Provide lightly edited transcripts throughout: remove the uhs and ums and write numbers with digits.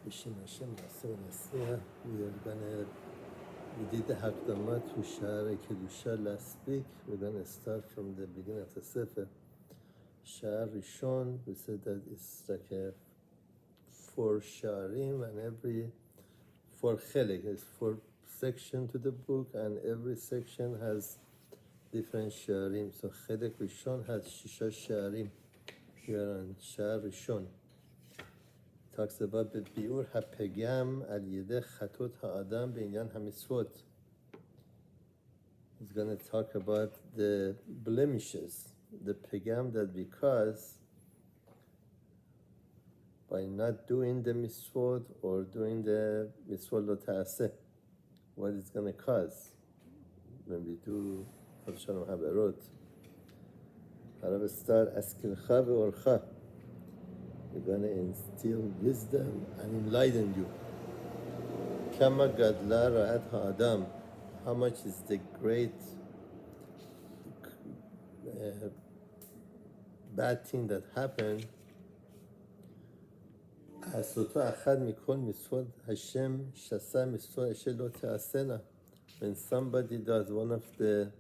B'Shem Hashem Na'aseh V'Naseh. We did the Hakdama to Sha'ari Kedusha last week. We're going to start from the beginning of the Sefer. Sha'ari, we said that it's like a 4 Sha'arim, and every 4 Chelik. There's 4 sections to the book, and every section has different Sha'arim. So Chelik Rishon has Shisha Sha'arim. We are on Sha'ari. Talks about the biur hapegam al yedeh chatot ha'adam b'inyan hamitzvot. He's going to talk about the blemishes, the pegam that we cause by not doing the mitzvot or doing the mitzvot lo ta'aseh. What it's going to cause when we do Shalom haberot. Harav start askilcha ve'orcha. We're going to instill wisdom and enlighten you. Kama gadla ra'at ha'adam. How much is the great bad thing that happened? Asoto achad mikol mitzvot Hashem shasa mitzvot asher lo te'asena. When somebody does one of the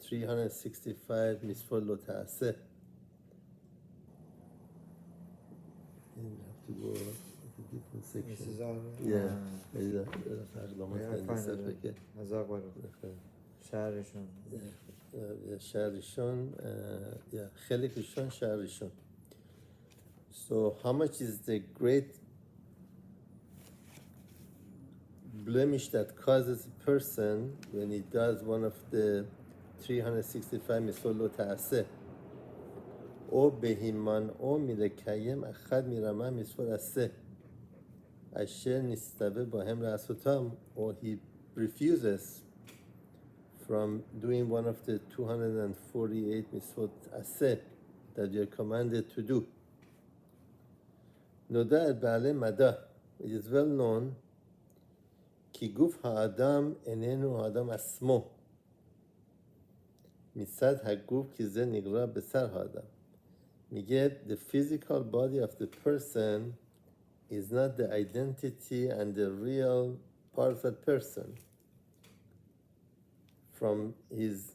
365 mitzvot lo te'aseh, you have to go to a different section. This is all. שער ראשון, חלק ראשון, שער ראשון. So how much is the great blemish that causes a person when he does one of the 365 mitzvot lo ta'aseh? או בהימנעו מלקיים אחד מרמה מצוות עשה אשר נסתווה בהם לעשותם, or he refuses from doing one of the 248 mitzvot עשה that you are commanded to do. נודע אל בעלי מדע, it is well known, כי גוף האדם איננו האדם עצמו, מצד הגוף כי זה נקרא בשר האדם. Yet the physical body of the person is not the identity and the real part of that person. From his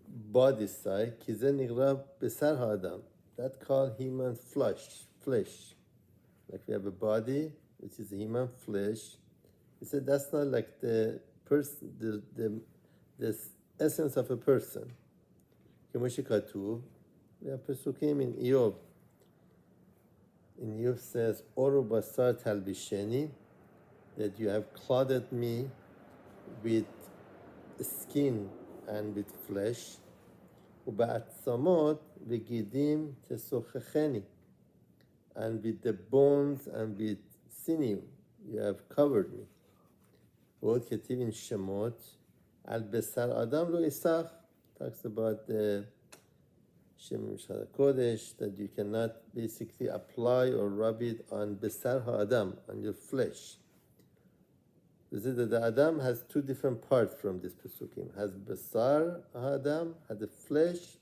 body side, kize nigra besar ha'adam. That called human flesh. Like we have a body, which is human flesh. He said that's not like the person, the essence of a person. K'mo shekatuv. We have Pesukim in Iyov. In Iyov says, Oru basar talbisheni, that you have clothed me with skin and with flesh. Uba'atzamot v'gidim tesochecheni, and with the bones and with sinew you have covered me. V'od ketiv in Shemot, al besar adam lo isach, talks about the Shem Kodesh, that you cannot basically apply or rub it on Besar HaAdam, on your flesh. This is that the Adam has 2 different parts from this Pesukim. Has Besar HaAdam, has the flesh,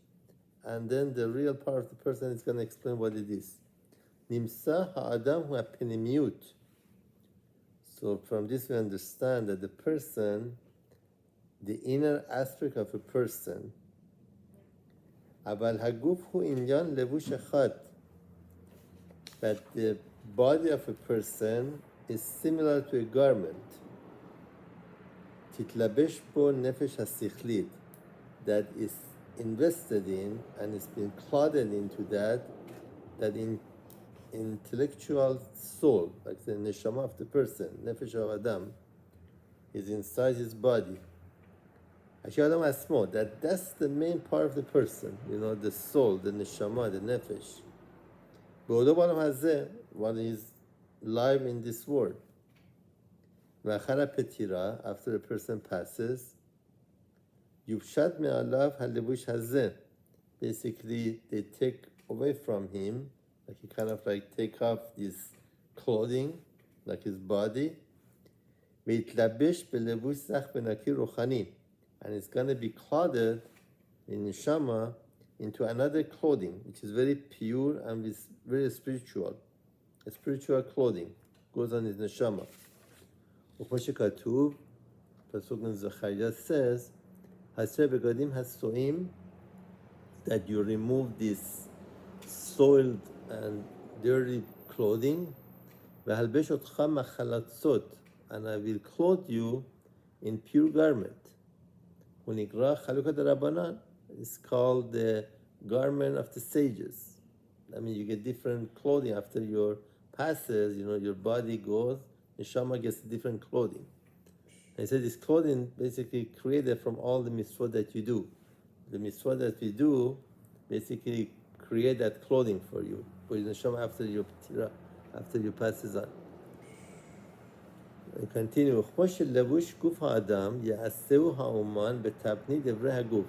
and then the real part of the person is going to explain what it is. Nimsa HaAdam hu penimiut. So from this we understand that the person, the inner aspect of a person, אבל הגוף הוא עניין לבוש אחד. But the body of a person is similar to a garment. תתלבש בו נפש השכלית, that is invested in and is being clothed into that in intellectual soul, like the neshama of the person, nefesh of Adam, is inside his body. That's the main part of the person, the soul, the neshama, the nefesh. While he is live in this world. After a person passes, basically they take away from him, like he kind of like take off his clothing, like his body. And it's going to be clothed in neshama into another clothing, which is very pure and is very spiritual, a spiritual clothing. goes on his neshama. וכמו שכתוב, פסוק זכריה says, הסר בגדים הסועים, that you remove this soiled and dirty clothing, והלבש אותך מחלצות, and I will clothe you in pure garment. הוא נקרא חלוקת הרבנן. It's called the garment of the sages. I mean, you get different clothing after your passes, your body goes, neshama gets different clothing. And he said this clothing basically created from all the mitzvot that you do. The mitzvot that we do basically create that clothing for you, for your neshama after you passes on. And continue. כמו שלבוש גוף האדם יעשהו האומן בתבנית אברי הגוף.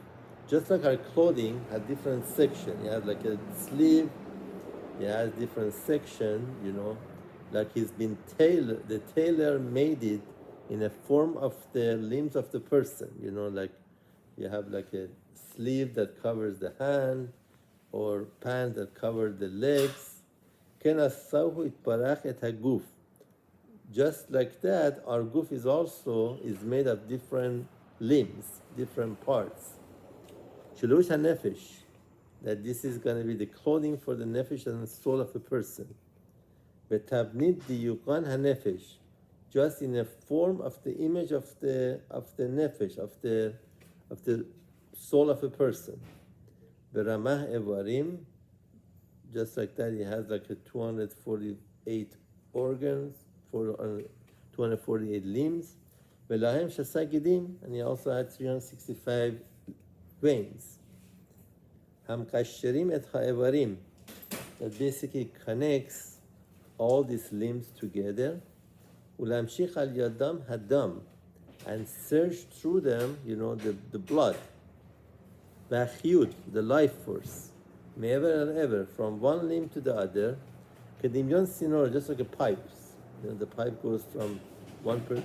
Just like our clothing has different section, you have like a sleeve, it has different section, like it's been tailored, the tailor made it in a form of the limbs of the person, like you have like a sleeve that covers the hand, or pants that cover the legs. כן עשהו יתברך את הגוף. Just like that, our guf is made of different limbs, different parts. Shilush HaNefesh, that this is going to be the clothing for the nefesh and the soul of a person. Betabnit diyukan HaNefesh, just in a form of the image of the nefesh, of the soul of a person. Beramah Evarim, just like that, he has like a 248 organs, 248 limbs. Velahem Shasa Gidim, and he also had 365 veins. Hamkasherim et ha'evarim, that basically connects all these limbs together. Ulamshich al yadam hadam, and search through them, the blood. V'achiyut, the life force. Me'ever and ever, from one limb to the other. Kedimyon sinor, just like a pipe. The pipe goes from one place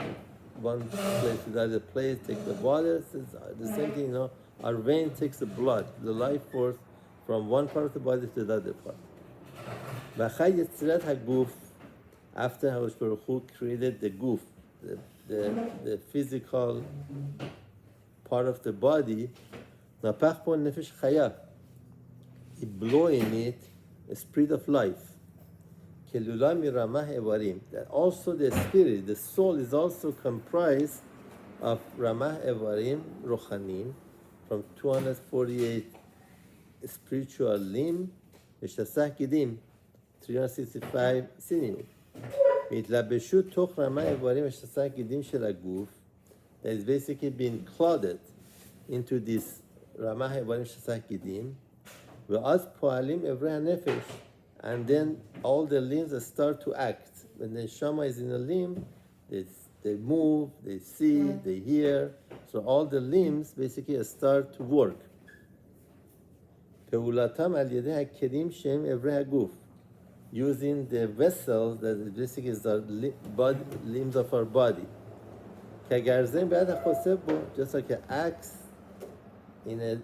to the other place, takes the water. It's the same thing, Our vein takes the blood, the life force, from one part of the body to the other part. After Hakadosh Baruch Hu created the guf, the physical part of the body, he blew in it a spirit of life. That also the spirit, the soul, is also comprised of Ramah Evarim Rochanim, from 248 spiritual limb, Shasah Gidim, 365 sinew. Mitlabeshu toch Ramah Evarim Shasah Gidim shel haguf, that is basically being clothed into this Ramah Evarim Shasah Gidim, ve'az po'alim evrei hanefesh, and then all the limbs start to act. When the neshama is in a limb, they move, they see, they hear. So all the limbs basically start to work. Peulatam al yedei hakelim shem evrei haguf, using the vessels that basically is the limbs of our body. Kagarzen be'ad hachoseb bo, just like an axe in a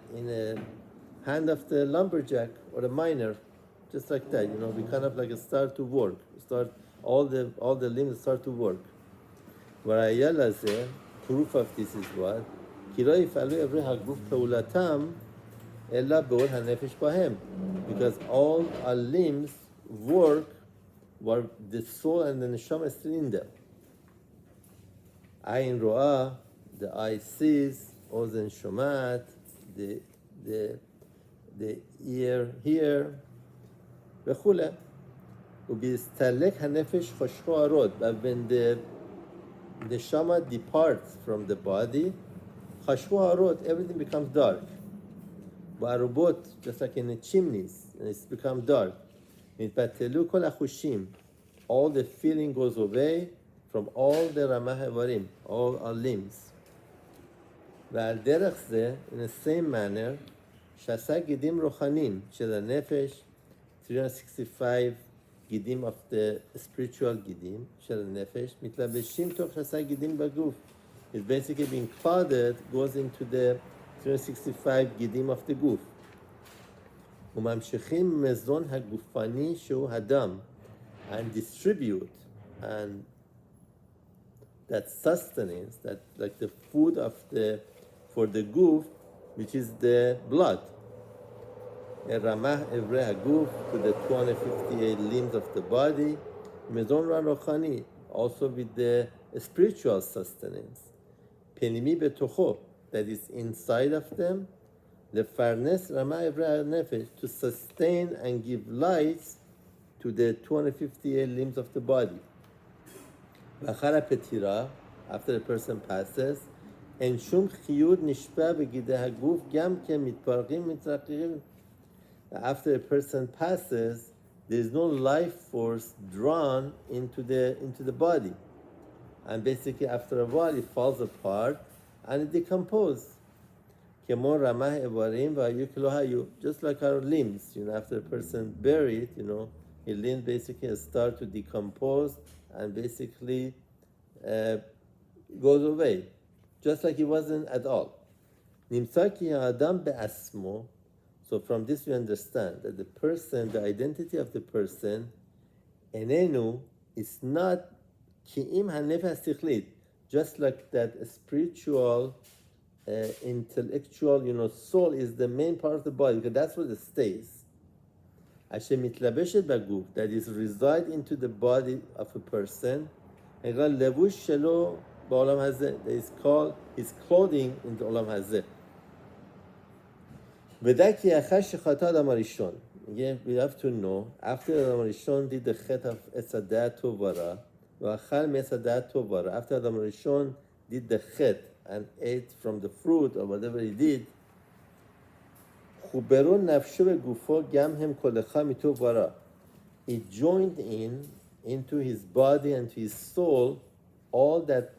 hand of the lumberjack or the miner. Just like that, we kind of like start to work. All the limbs start to work. Proof of this is what? Because all our limbs work while the soul and the neshama is still in them. Ayin ro'ah, the eye sees, ozen shomat, the ear hears. וכולי. ובהסתלק הנפש חושכו הרוד. But when the neshama departs from the body, חושכו הרוד, everything becomes dark. בארובות, just like in the chimneys, and it's become dark. נתבטלו כל החושים. All the feeling goes away from all the רמ"ח איברים, all our limbs. ועל דרך זה, in the same manner, שעשה גידים רוחניים של הנפש, 365 גידים of the spiritual גידים של הנפש, מתלבשים תוך שעשה גידים בגוף. It's basically being clothed, goes into the 365 גידים of the גוף. וממשיכים מזון הגופני שהוא הדם, and distribute and that sustenance, that like the food of for the goof, which is the blood. Ramah Evrei Haguf, to the 258 limbs of the body. Mezon Ra Rochani, also with the spiritual sustenance. Penimi Betocho, that is inside of them. The farnes Ramah Evrei Nefesh, to sustain and give light to the 258 limbs of the body. V'achara petira, after a person passes, en shum chiyud nishpa b'gidei haguf gam ke mitpargim mitraqirim. After a person passes, there is no life force drawn into the body, and basically after a while it falls apart and it decomposes. Kemo ramah evarim v'hayu kilo hayu, just like our limbs. After a person buried, his limbs basically start to decompose and basically goes away, just like he wasn't at all. Nimsa ki ha'adam be'asmo. So from this we understand that the person, the identity of the person, enenu, is not ki'im hanefesh sichlit, just like that spiritual, intellectual, soul is the main part of the body, because that's where it stays. Asher mitlabeshet baguf, that is reside into the body of a person, and levush shelo ba'olam hazeh, that is called his clothing in the olam hazeh. Again, we have to know, after Adam Rishon did the chet of Esadat Tovara, after Adam Rishon did the chet and ate from the fruit or whatever he did, he joined into his body and to his soul all that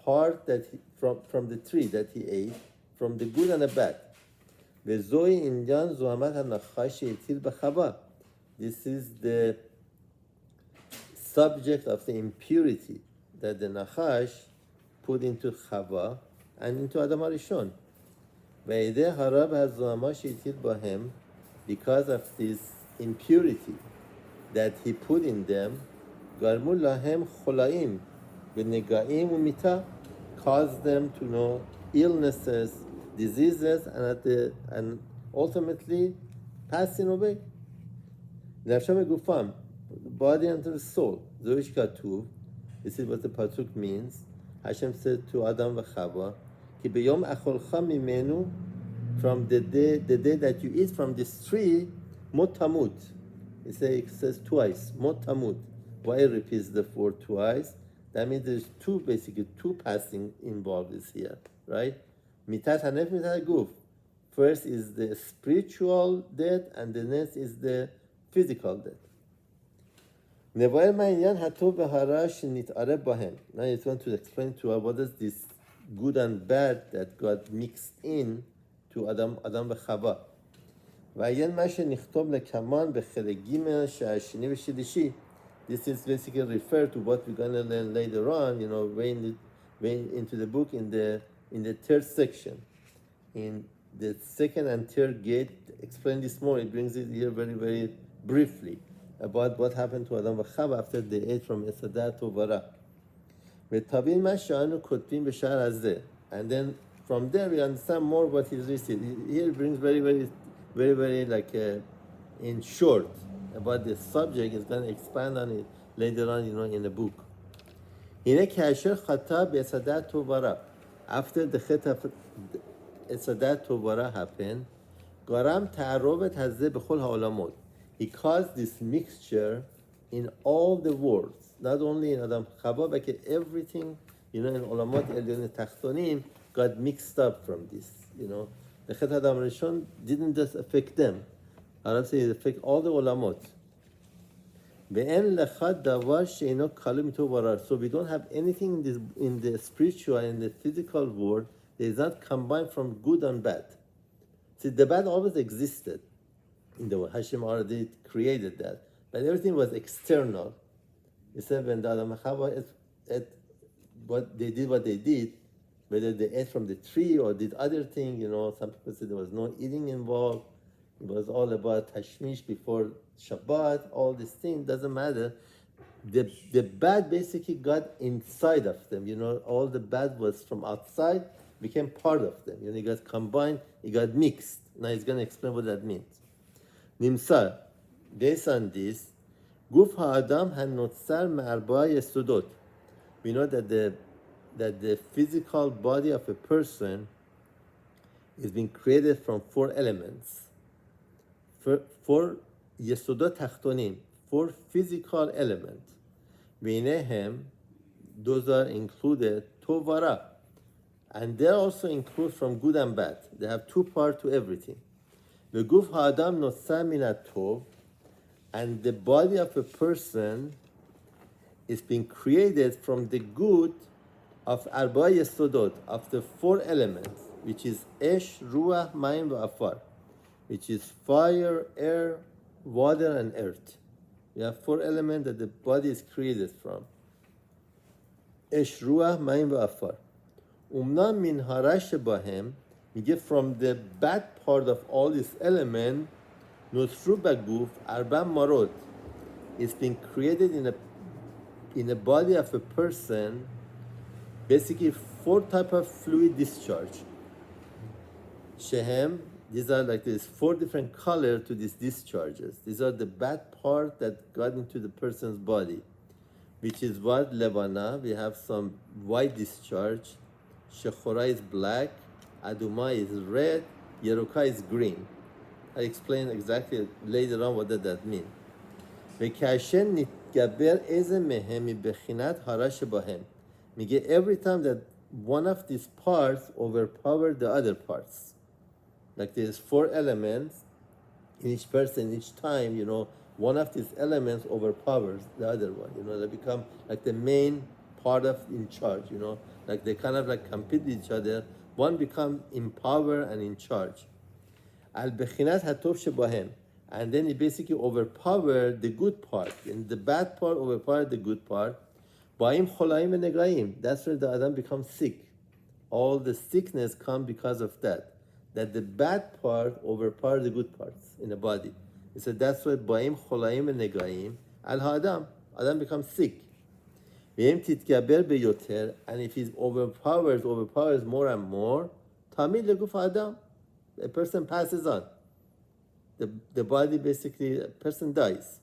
part that from the tree that he ate, from the good and the bad. This is the subject of the impurity that the Nachash put into Chava and into Adam HaRishon. Because of this impurity that he put in them, caused them to know illnesses, diseases, and ultimately passing away. The body and the soul. This is what the pasuk means. Hashem said to Adam v'Chava, "Ki b'yom acholcha mimenu," from the day that you eat from this tree, mot tamut. It says twice, mot tamut. Why it repeats the word twice? That means there's two passing involved is here, right? Mitat hanef mitat guf. First is the spiritual death, and the next is the physical death. Now it's going to explain to us what is this good and bad that got mixed in to Adam v'Chava. This is basically referred to what we're going to learn later on, way into the book in the third section. In the second and third gate, explain this more. It brings it here very, very briefly about what happened to Adam v'Chava after they ate from Esadat Tovara. And then from there we understand more what he's written. Here it brings very, very, very, very in short about the subject. He's going to expand on it later on, in the book. After the chet of Esadat Tovara happened, Garam ta'arovet hazeh b'chol ha'olamot. He caused this mixture in all the worlds, not only in Adam Chava, but everything, in Olamot Elyon Tachtonim got mixed up from this. The Chet Adam Rishon didn't just affect them. Arab says it affects all the Olamot. So we don't have anything in the spiritual and the physical world that is not combined from good and bad. See, the bad always existed in the world. Hashem already created that. But everything was external. He said when the Adam and Chava ate what they did, whether they ate from the tree or did other thing, some people said there was no eating involved. It was all about Tashmish before Shabbat, all these things, doesn't matter. the bad basically got inside of them. You know, all the bad was from outside, became part of them. You know, it got combined, it got mixed. Now he's going to explain what that means. Nimsar, based on this, Guf ha'adam hanotzar me'arba'a yesodot. We know that the physical body of a person is being created from 4 elements. Four yesodot tachtonim, 4 physical elements. Binehem, those are included tovara, and they also include from good and bad. They have 2 parts to everything. The guf ha'adam notzar min tov, and the body of a person is being created from the good of arba yesodot, of the 4 elements, which is esh, ruach, mayim, va'afar, which is fire, air, water, and earth. We have 4 elements that the body is created from. Esh, ruach, mayim, va'afar. Umnam min harash bahem, we get from the bad part of all these elements, nosru baguf, arba marot, is being created in the body of a person, basically 4 types of fluid discharge. Shehem, these are like there's 4 different colors to these discharges. These are the bad part that got into the person's body, which is what Levana, we have some white discharge, Shechora is black, Aduma is red, Yeruka is green. I explain exactly later on what does that mean. V'kashen nitgaber eze mehem bechinat harash bahem. Every time that one of these parts overpower the other parts. Like there's 4 elements in each person, each time, you know, one of these elements overpowers the other one. You know, they become like the main part of in charge, you know, like they kind of like compete with each other. One become in power and in charge. Al-Bechinat hatov shebahem. And then it basically overpowered the good part. And the bad part overpowered the good part. Ba'im cholaim and negaim. That's where the Adam becomes sick. All the sickness come because of that. That the bad part overpowered the good parts in the body. He said that's why ba'im cholaim and negaim. Al-Adam. Adam becomes sick. V'em titgaber beyoter. And if he overpowers more and more, tamid leguf Adam. A person passes on. The body basically, a person dies.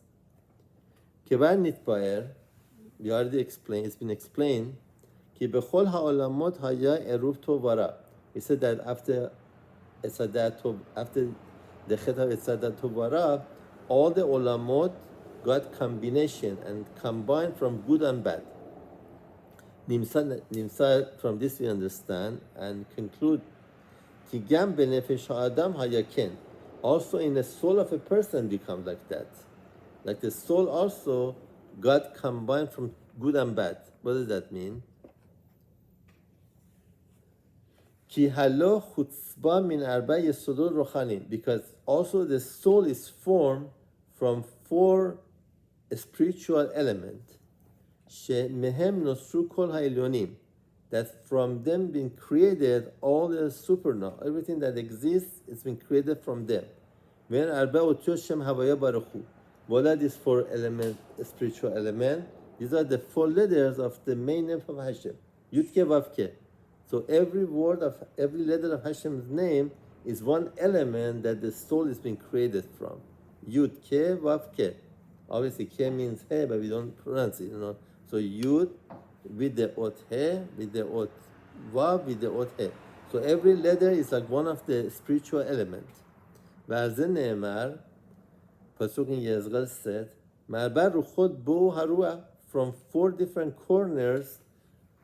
Kevar nitbaer, we already explained, it's been explained, ki bechol ha'olamot haya eruv tovara. He said that after the chet of etzadat tovara, all the olamot got combination and combined from good and bad. Nimsa, from this we understand and conclude, ki gam benefesh ha'adam hayaken. Also in the soul of a person becomes like that. Like the soul also got combined from good and bad. What does that mean? Ki halo chutzba min arba yesodot rochanim. Because also the soul is formed from 4 spiritual elements. She mehem nosru kol ha'elyonim. That from them being created, all the supernova, everything that exists, it's been created from them. When arba otiyot shem havaya baruchu. What are these 4 elements, spiritual elements? These are the 4 letters of the main name of Hashem. Yud Ke Vav Ke. So every letter of Hashem's name is one element that the soul is being created from. Yud Ke Vav Ke. Obviously, Ke means He, but we don't pronounce it, you know. So Yud with the Ot He, with the Ot Vav, with the Ot He. So every letter is like one of the spiritual elements. V'alze ne'emar, Pasuk in Yezgal said, Ma'arba ruchot bo harua. From 4 different corners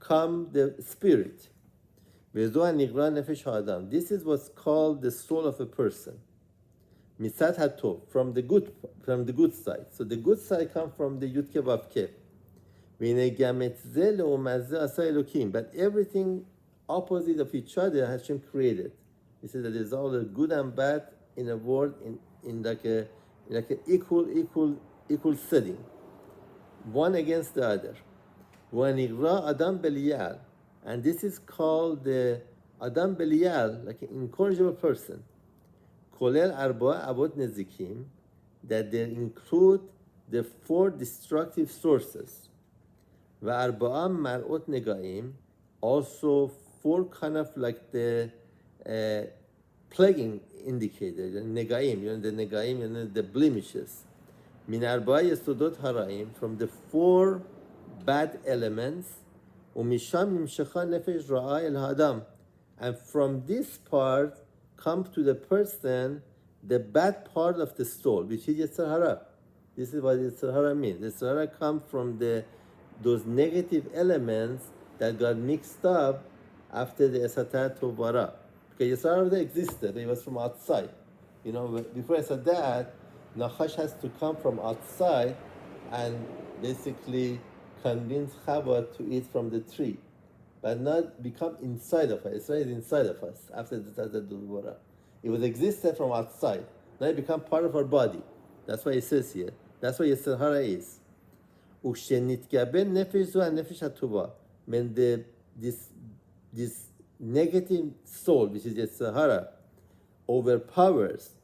come the spirit. Ve'zo ha'nigra nefesh ha'adam. This is what's called the soul of a person. Misat hatov, from the good side. So the good side comes from the Yud Ke Vav Ke. But everything opposite of each other Hashem created. He said that there's all the good and bad in a world in like a equal setting, one against the other. Adam Beliyal, and this is called the Adam Beliyal, like an incorrigible person. Kolel arba avot nezikim, that they include the four destructive sources. و اربعه مرعوت نگاهیم, also four kind of like the plaguing indicator, نگاهیم, the نگاهیم, the blemishes. من اربعه یسودot haraim, from the four bad elements, ومشام نمشخا نفش رعا الهادم, and from this part come to the person the bad part of the soul, which is Yetzer Hara. This is what Yetzer Hara means. Yetzer Hara comes from those negative elements that got mixed up after the Esatah Tovara. Because Yetzer Hara already existed, but it was from outside. Before I said that, Nachash has to come from outside and basically convince Chava to eat from the tree, but not become inside of us. Israel is inside of us after the Esatah Tovara. It was existed from outside. Now it become part of our body. That's why it says here. That's what Yetzer Hara is. Ushenitgabe nefesh zu nefesh hatuva. When this negative soul, which is Yetzer Hara, overpowers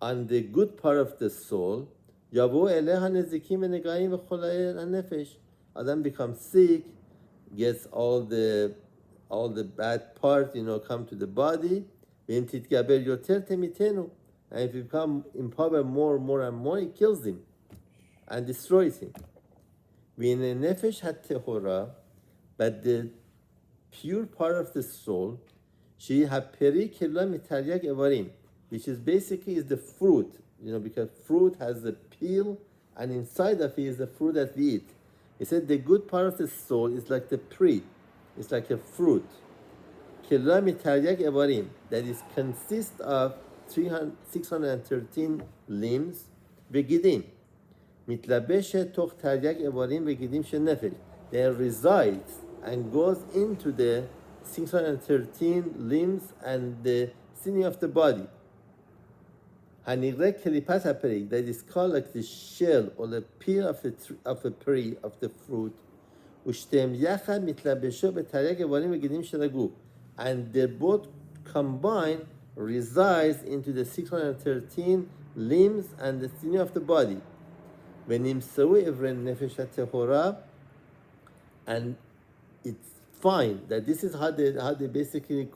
on the good part of the soul, yavo eleha nezikim v'negaim v'cholei hanefesh. Adam becomes sick, gets all the bad parts, come to the body. And if you become empowered more and more, it kills him and destroys him. But the pure part of the soul, which is basically is the fruit, because fruit has the peel, and inside of it is the fruit that we eat. He said the good part of the soul is like the pre, it's like a fruit. That is consists of 613 limbs וגידים. מתלבשת תוך תרי"ג איברים וגידים של נפש. They resides and goes into the 613 limbs and the sinew of the body. הנראה קליפת הפרי, that is called like the shell or the peel of the peri, of the fruit. ושתיהם יחד מתלבשו בתרי"ג איברים וגידים של הגוף. And they both combined resides into the 613 limbs and the sinew of the body. ונמצאו איברי נפש הטהורה, and it's fine that this is how they basically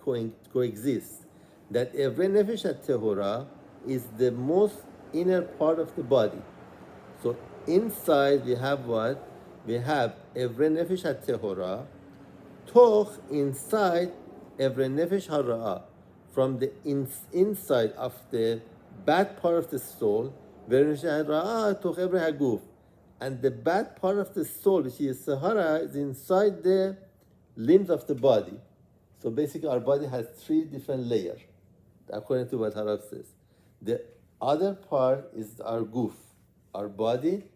coexist. That every nefesh ha'tehora is the most inner part of the body. So inside we have what? We have every nefesh ha'tehora, toch inside every nefesh ha'ra'ah, from the inside of the bad part of the soul, and the bad part of the soul, which is Sahara, is inside the limbs of the body. So basically our body has three different layers, according to what Harab says. The other part is our guf, our body.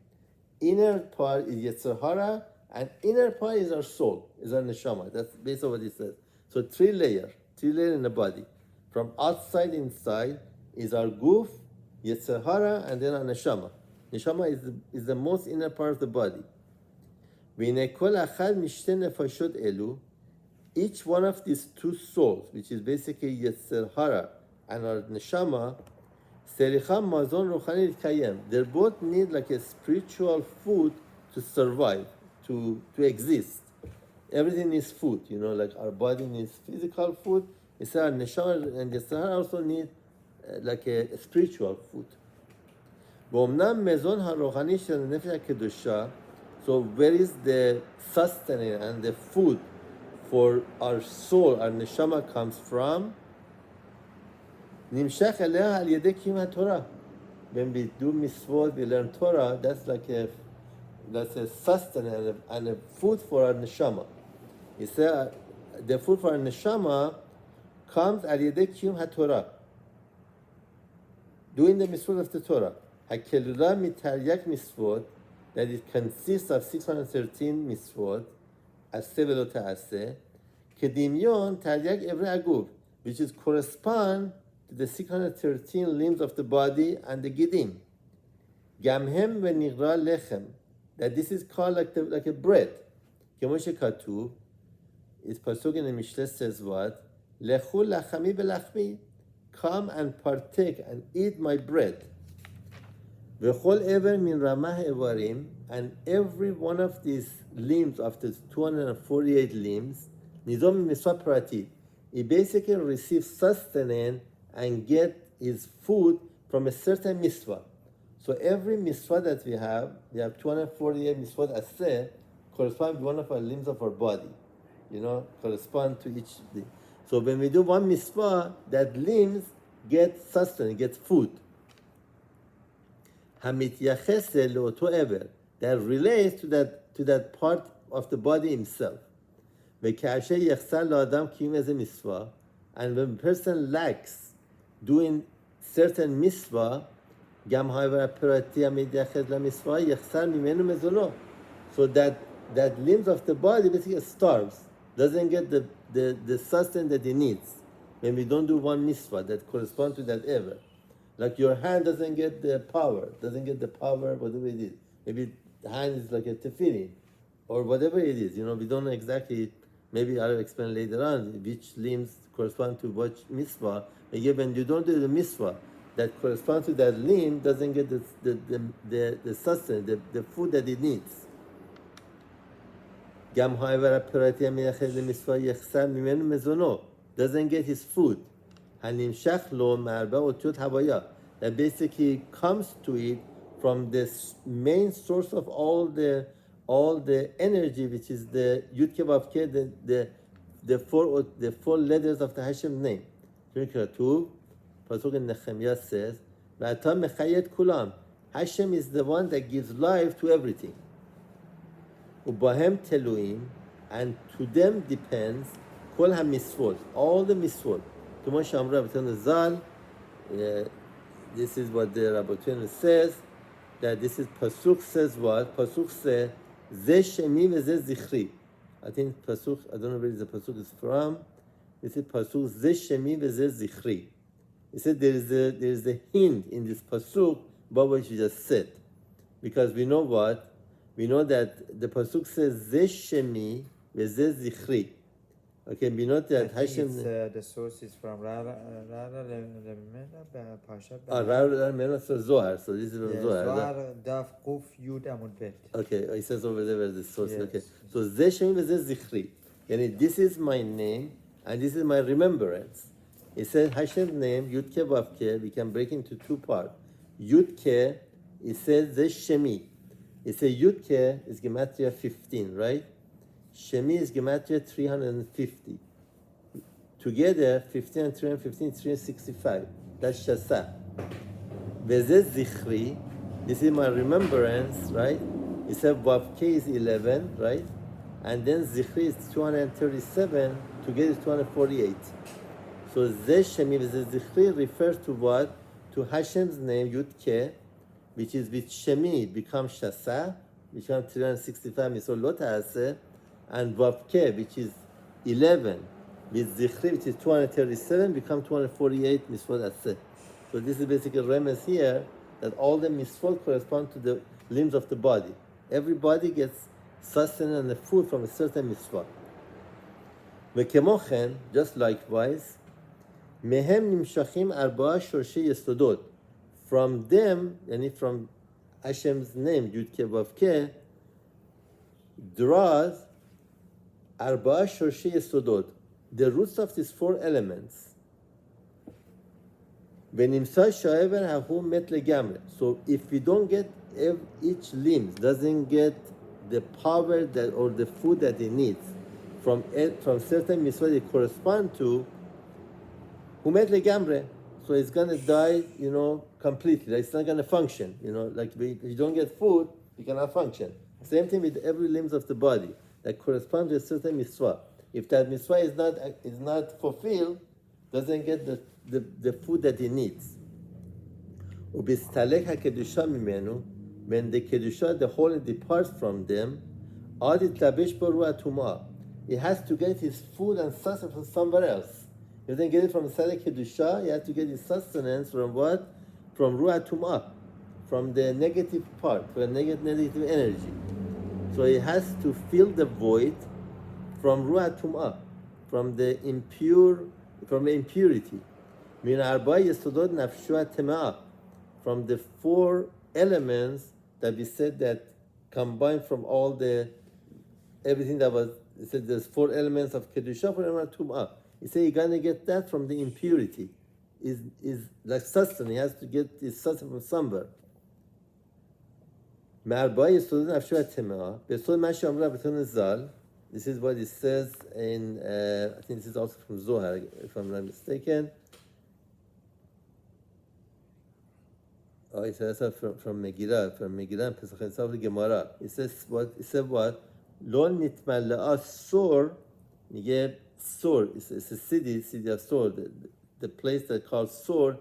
Inner part is Yetzer Hara, and inner part is our soul, is our neshama. That's basically what he says. So three layers in the body. From outside inside is our guf, Yetzer Hara, and then our neshama. Neshama is the most inner part of the body. Each one of these two souls, which is basically Yetzer Hara and our neshama, they both need like a spiritual food to survive, to exist. Everything needs food, like our body needs physical food. It's our neshama and Yetzer Hara also need like a spiritual food. ואומנם מזון הרוחני של הנפש הקדושה, so where is the sustenance and the food for our soul, our neshama comes from? נמשך אליה על ידי קיום התורה. When we do mitzvot, we learn Torah, that's a sustenance and a food for our neshama. He said the food for our neshama comes על ידי קיום התורה. Doing the mitzvot of the Torah. הכלולה מתרי"ג מצוות, that it consists of 613 מצוות, עשה ולא תעשה, כדמיון תרי"ג איברי הגוף, which is correspond to the 613 limbs of the body and the גידים. גם הם ונקרא לחם, that this is called like a bread. כמו שכתוב, it's pasuk in the Mishnah says what? לכו לחמי ולחמי, come and partake and eat my bread. וכל איבר מן רמ"ח איברים, and every one of these limbs of the 248 limbs, ניזון ממצווה פרטית. He basically receives sustenance and get his food from a certain mitzvah. So every mitzvah that we have 248 mitzvot aseh, correspond to one of our limbs of our body. Correspond to each thing. So when we do one mitzvah, that limbs get sustenance, get food. המתייחס לאותו עבר, that relates to that part of the body himself. וכאשר יחסר לאדם קיום איזה מצווה, and when a person lacks doing certain mitzvah, גם העבר הפרטי המתייחס למצווה יחסר ממנו מזונו. So that limbs of the body basically starves, doesn't get the sustenance that it needs when we don't do one mitzvah that corresponds to that ever. Like your hand doesn't get the power, whatever it is. Maybe the hand is like a tefillin, or whatever it is. We don't know exactly, maybe I'll explain later on, which limbs correspond to which mitzvah. Again, when you don't do the mitzvah that corresponds to that limb, doesn't get the sustenance, the food that it needs. גם העבר הפרטי המייחד למצווה יחסר ממנו מזונו, doesn't get his food. הנמשך לו מארבע אותיות הוויה, that basically comes to it from the main source of all the energy, which is the Yud Ke Vav Ke, the four letters of the Hashem name. כתוב, פסוק נחמיה says, ואתה מחיה את כולם. Hashem is the one that gives life to everything. ובהם תלויים, and to them depends כל המצוות, all the מצוות. כמו שאמרה רבותינו ז"ל, this is what the רבותינו says, that this is pasuk says what? Pasuk says, זה שמי וזה זכרי. I think pasuk, I don't know where the pasuk is from. This is pasuk, זה שמי וזה זכרי. He said there is a hint in this pasuk about what you just said. Because we know what? We know that the pasuk says, זה שמי וזה זכרי. Okay, we know that Hashem. The source is from Rara Pasha. Rara Lemena, so Zohar. So this is from Zohar. Zohar Daf Kuf Yud Amud Bet. Okay, it says over there where the source. Yes. Okay, so Ze Shemi v'Ze Zichri. Yani this is my name and this is my remembrance. It says Hashem's name Yud Ke Vav Ke. We can break into two parts. Yud Ke. It says Ze Shemi. It says Yud Ke is gematria 15, right? Shemi is gematria 350. Together, 15 and 315 is 365. That's Shasa. Veze Zichri, this is my remembrance, right? It said Vav K is 11, right? And then Zichri is 237, together is 248. So Ze Shemi Veze Zichri refers to what? To Hashem's name, Yud Ke, which is with Shemi becomes Shasa, which becomes 365, Misol Lo Ta'aseh, and Vav Ke, which is 11, with Zichri, which is 237, become 248 Misvot Aseh. So this is basically a remez here that all the Misvot correspond to the limbs of the body. Everybody gets sustenance and the food from a certain Misvot. וכמו just likewise, מהם נמשכים ארבעה שורשי יסודות. From them, and from Hashem's name, Yud Ke Vav Ke, draws ארבעה שורשי יסודות, the roots of these four elements. ונמצא שהעבר ההוא מת לגמרי. So if we don't get each limb doesn't get the power that or the food that it needs from certain mitzvot it correspond to, הוא מת לגמרי. So it's going to die, completely. It's not going to function. Like if you don't get food, you cannot function. Same thing with every limbs of the body that corresponds to a certain mitzvah. If that mitzvah is not fulfilled, doesn't get the food that it needs. ובסתלק הקדושה ממנו, when the kedusha, the holy departs from them, עד יתלבש בו רוח הטומאה. It has to get his food and sustenance from somewhere else. If you don't get it from Sadek Kedusha, you have to get his sustenance from what? From Ruach Tum'ah, from the negative part, from negative energy. So it has to fill the void from Ruach Tum'ah, from the impurity. Min arba yesodot nafshu tema'ah, from the four elements that we said that combined from all everything that was, he said there's 4 elements of Kedusha, 4 elements of Tum'ah. He said you're going to get that from the impurity. Is like sustenance. He has to get his sustenance from somewhere. This is what it says in, I think this is also from Zohar, if I'm not mistaken. Oh, it says from Megillah, Pesach Esav to Gemara. It says what? It said what? Lo nitmala'a sor, nige sor. It's a city of Sor. The place that called Sor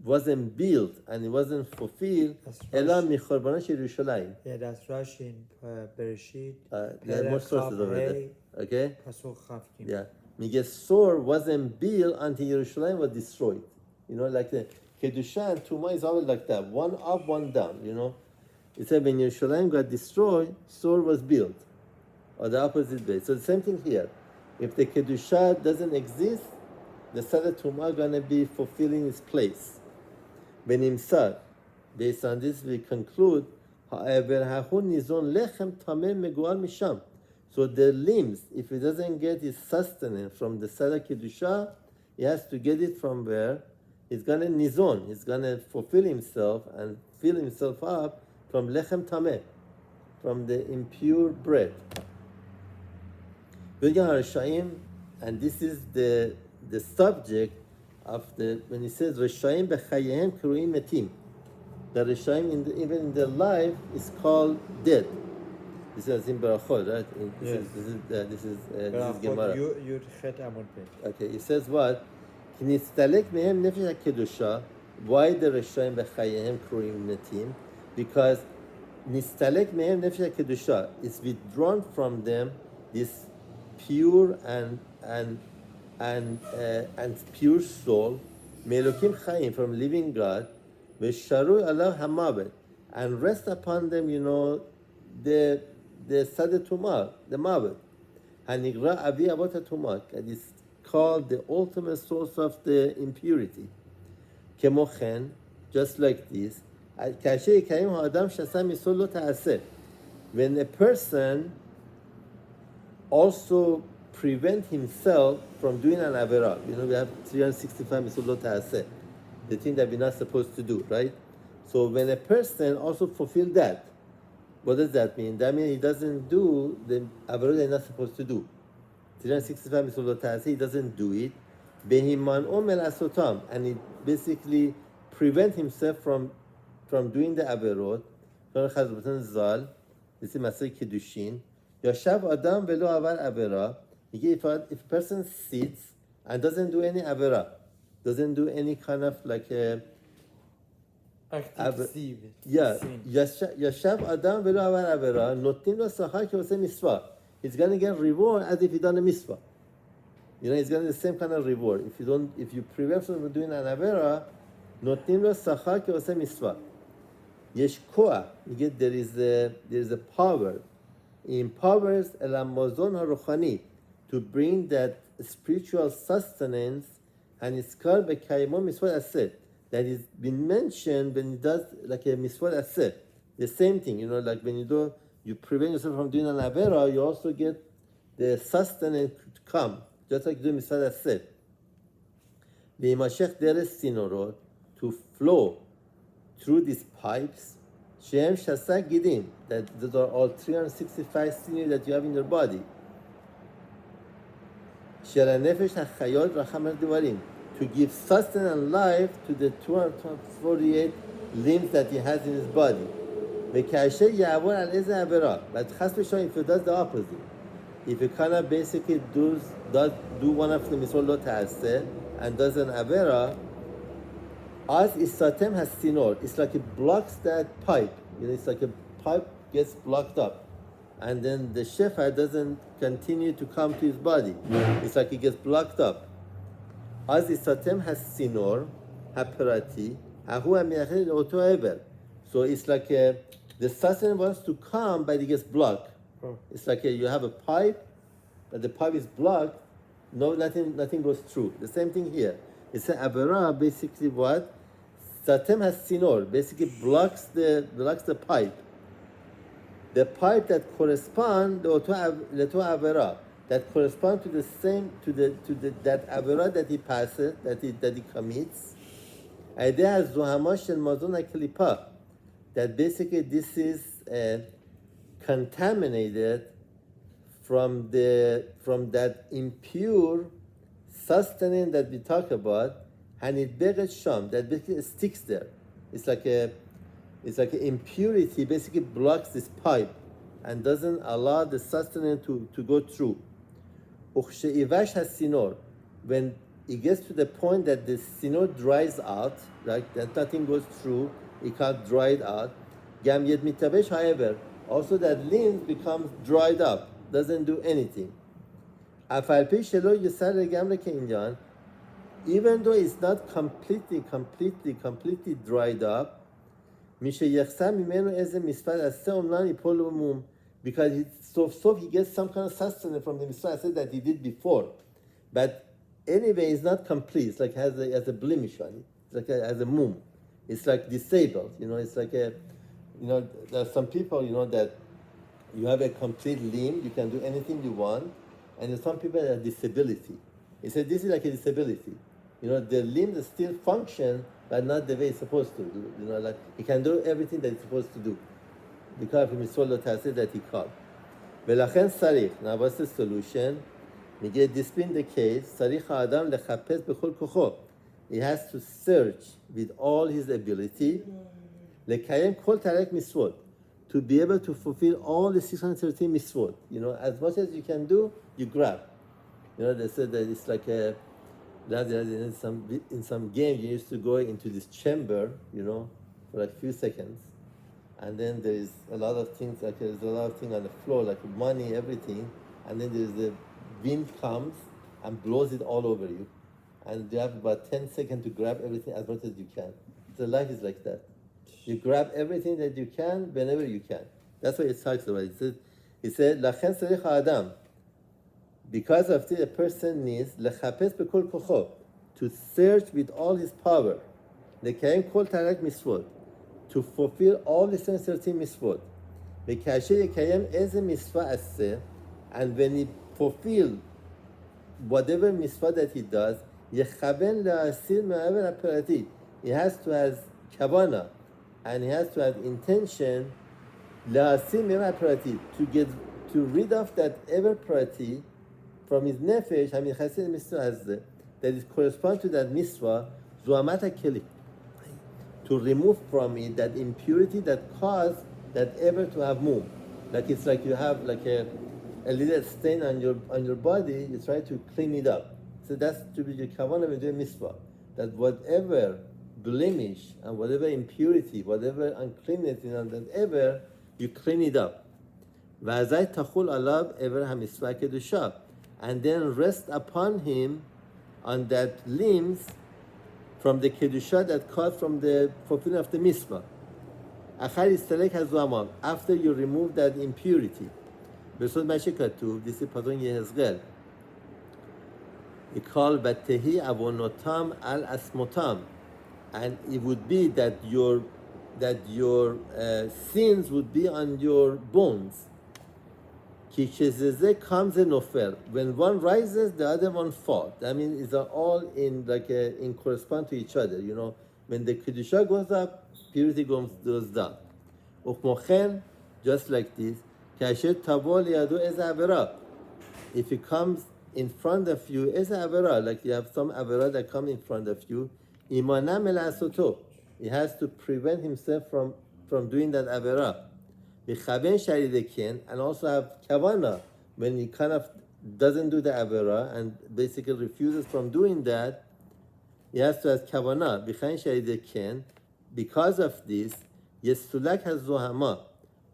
wasn't built and it wasn't fulfilled. Ela michorbanon shel Yerushalayim. Yeah, that's Rashi in Bereshit. There are more sources over there. Okay. Pasuk Chaf Gimel. Yeah. Nige Sor wasn't built until Yerushalayim was destroyed. You know, like the Kedusha and Tumah is always like that. One up, one down, you know. It said when Yerushalayim got destroyed, Sor was built. Or the opposite way. So the same thing here. If the Kedusha doesn't exist, the Sadat Tumah gonna be fulfilling its place. Benimsar. Based on this, we conclude, however, Hahun nizon lechem tameh megual misham. So the limbs, if it doesn't get its sustenance from the Sadat Kedusha, he has to get it from where? He's gonna nizon. He's gonna fulfill himself and fill himself up from lechem tameh, from the impure bread. And this is the subject of when he says Reshaim b'chayehem kruim metim. The Reshaim even in their life is called dead. This is in Barachot, right? This is Gemara. Yud Chet Amud Bet. Okay, it says what? Kinistalek mehem nefesh kedusha. Why the Reshaim b'chayehem kruim metim? Because nistalek mehem nefesh kedusha is withdrawn from them this pure and pure soul, melokim chayim, from living God, v'sharu alav hamavet, and rest upon them, you know, the sadat tumah, the mavet, hanigra avi avot tumah, that is called the ultimate source of the impurity. Kemochen, just like this, kasher yikayim ha'adam shasa misol lo ta'aseh, when a person also prevent himself from doing an avera. You know, we have 365 mitzvot ta'aseh, the thing that we're not supposed to do, right? So when a person also fulfill that, what does that mean? That means he doesn't do the avera that he's not supposed to do. 365 mitzvot ta'aseh, he doesn't do it. Behiman omel asotam, and he basically prevent himself from doing the averot. This is Masay Kiddushin. Yashav Adam velo avar avera. If a person sits and doesn't do any avera, doesn't do any kind of like a Active sin. yeah, Yashav Adam velo avar avera. Notnim lo sachar ki oseh mitzvah. He's gonna get reward as if he done a mitzvah. You know, he's gonna get the same kind of reward. If you prevent from doing an avera, notnim lo sachar ki oseh mitzvah. Yesh koach. You get there is a power. He empowers el hamazon haruchani to bring that spiritual sustenance, and it's called b'kayimo misvot aseh, that is been mentioned when he does like a misvot aseh. The same thing, you know, like when you prevent yourself from doing an avera, you also get the sustenance to come, just like you do misvot aseh. V'imashech deres sinorot, to flow through these pipes. Shem Shasa Gidim, that those are all 365 sinews that you have in your body. Shera Nefesh HaChayot Rachamar Devarim, to give sustenance and life to the 248 limbs that he has in his body. V'kasher Ya'avor al Eze Avera, but Chas v'Shalom, if he does the opposite, if he kind of basically do one of the mitzvot lo ta'aseh and does an Avera, as isatem has sinor, it's like it blocks that pipe. You know, it's like a pipe gets blocked up, and then the shefa doesn't continue to come to his body. It's like it gets blocked up. As isatem has sinor, haperati, ahu amiachid oto ever. So it's like the sustenance wants to come, but it gets blocked. It's like you have a pipe, but the pipe is blocked. No, nothing goes through. The same thing here. It's an avera, basically what? Satem has sinor, basically blocks the pipe. The pipe that correspond to avera, that correspond to the same that avera that he passes, that he commits. Idea has zuhamash and mazon klipa, that basically this is contaminated from that impure sustenance that we talk about, and it beget sham, that basically sticks there. It's like an impurity basically blocks this pipe and doesn't allow the sustenance to go through. Ukhsheivash has sinor, when it gets to the point that the sinor dries out, like that nothing goes through, it can't dry it out. Gam yed mitabesh, however, also that limbs becomes dried up, doesn't do anything. Afalpi shelo yisar legamre keinjan, even though it's not completely dried up, mishe yachsam mimenu eze misfat aseh omlan ipol umum, because so he gets some kind of sustenance from the misfat that he did before, but anyway, it's not complete. It's like has a blemish on it. It's like has a mum. It's like disabled. It's like there are some people, that you have a complete limb, you can do anything you want, and there's some people that have disability. He said this is like a disability. The limb still function, but not the way it's supposed to do. Like he can do everything that it's supposed to do because of mitzvot taseh that he called. V'lachen sarich. Now, what's the solution? This being the case, sarich ha'adam lechapes b'chol kocho. He has to search with all his ability, lekayem kol tarek mitzvot, to be able to fulfill all the 613 mitzvot. As much as you can do, you grab. They said that it's like in some game you used to go into this chamber, for like a few seconds, and then there is a lot of things, like there's a lot of things on the floor, like money, everything, and then there's the wind comes and blows it all over you, and you have about 10 seconds to grab everything as much as you can. So life is like that. You grab everything that you can whenever you can. That's what it talks about. It said, "Lachen tzarich ha'adam." Because of this, a person needs lechapes b'kol kocho, to search with all his power, lekayem kol tarek mitzvot, to fulfill all the 613 mitzvot. V'kasher yekayem eze mitzvah aseh, and when he fulfill whatever mitzvah that he does, yechaben le'asir me'aver ha'perati. He has to have kavana, and he has to have intention le'asir me'aver ha'perati, to rid off that ever perati from his nefesh, that is correspond to that mitzvah, zuamata keli, to remove from it that impurity that caused that ever to have mum. Like it's like you have like a little stain on your body, you try to clean it up. So that's to be your kavanah when you do a mitzvah. That whatever blemish and whatever impurity, whatever uncleanness, that ever, you clean it up. V'azay tachul alav ever hamitzvah kedusha, and then rest upon him on that limbs from the kedusha that caused from the fulfilling of the mitzvah. After you remove that impurity. This is Pazon Yehezkel. It called Vatehi avonotam al asmotam, and it would be that your sins would be on your bones. Comes a nofel. When one rises, the other one falls. I mean, it's all in correspond to each other. When the kedusha goes up, purity goes down. Uchmochen, just like this. If it comes in front of you, as avera, like you have some avera that come in front of you, imana melasoto. He has to prevent himself from doing that avera. And also have kavana, when he kind of doesn't do the avera and basically refuses from doing that, he has to have kavana. Because of this, yesulak has zohama,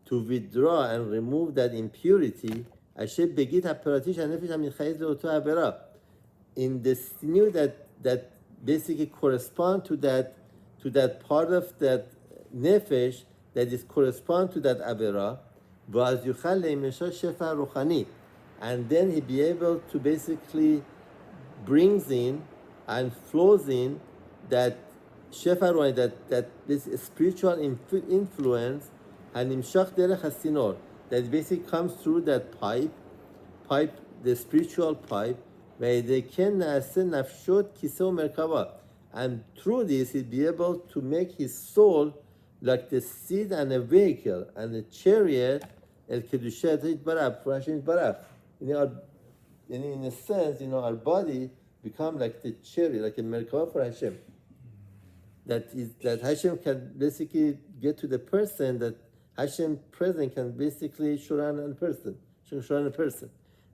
to withdraw and remove that impurity, in the sinew that basically correspond to that part of that nefesh that is correspond to that avera, and then he be able to basically brings in and flows in that שפע that this spiritual influence הנמשך דרך הצינור, that basically comes through that pipe, the spiritual pipe, וידי כן נעשה נפשות כיסא ומרכבה. And through this, he'll be able to make his soul like the seat and a vehicle and a chariot, el kedusha yitbarach, for Hashem yitbarach. In a sense, our body become like the chariot, like a merkava for Hashem. That Hashem can basically get to the person, that Hashem present can basically show on a person.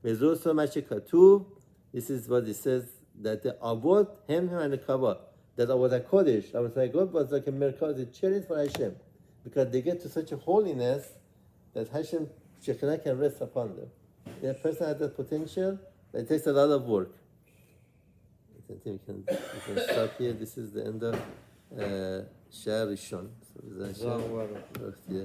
וזו מה שכתוב, this is what it says, that the avot hem and the kavah, that Avot HaKodesh, Avot HaKodesh was like a merkava, a chariot for Hashem, because they get to such a holiness that Hashem Shekinah can rest upon them. The person has that potential, but it takes a lot of work. I think we can stop here. This is the end of שערי. So, זהו, וואלה. yeah.